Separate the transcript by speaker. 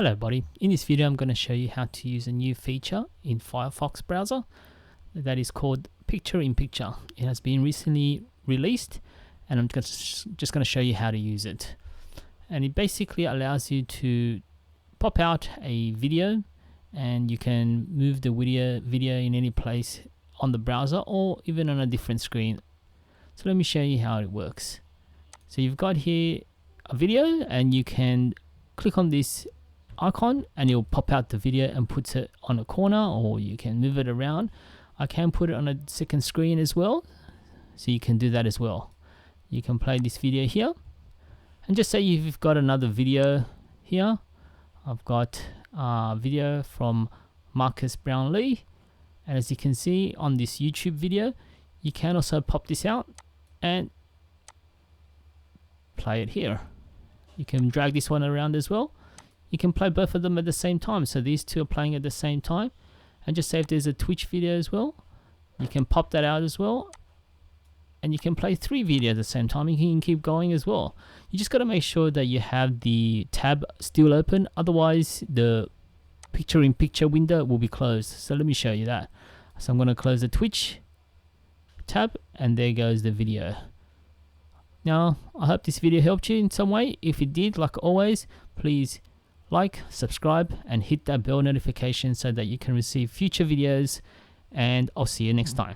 Speaker 1: Hello buddy, in this video I'm going to show you how to use a new feature in Firefox browser that is called Picture in Picture. It has been recently released and I'm just going to show you how to use it. And it basically allows you to pop out a video and you can move the video in any place on the browser or even on a different screen. So let me show you how it works. So you've got here a video and you can click on this icon and it'll pop out the video and puts it on a corner, or you can move it around. I can put it on a second screen as well, so you can do that as well. You can play this video here and just say you've got another video here. I've got a video from Marques Brownles, and as you can see on this YouTube video, you can also pop this out and play it here. You can drag this one around as well. You can play both of them at the same time, so these two are playing at the same time. And just say if there's a Twitch video as well, you can pop that out as well, and you can play 3 videos at the same time. You can keep going as well. You just got to make sure that you have the tab still open, otherwise the picture in picture window will be closed. So let me show you that. So I'm going to close the Twitch tab and there goes the video. Now I hope this video helped you in some way. If it did, like always, please like, subscribe and hit that bell notification so that you can receive future videos, and I'll see you next time.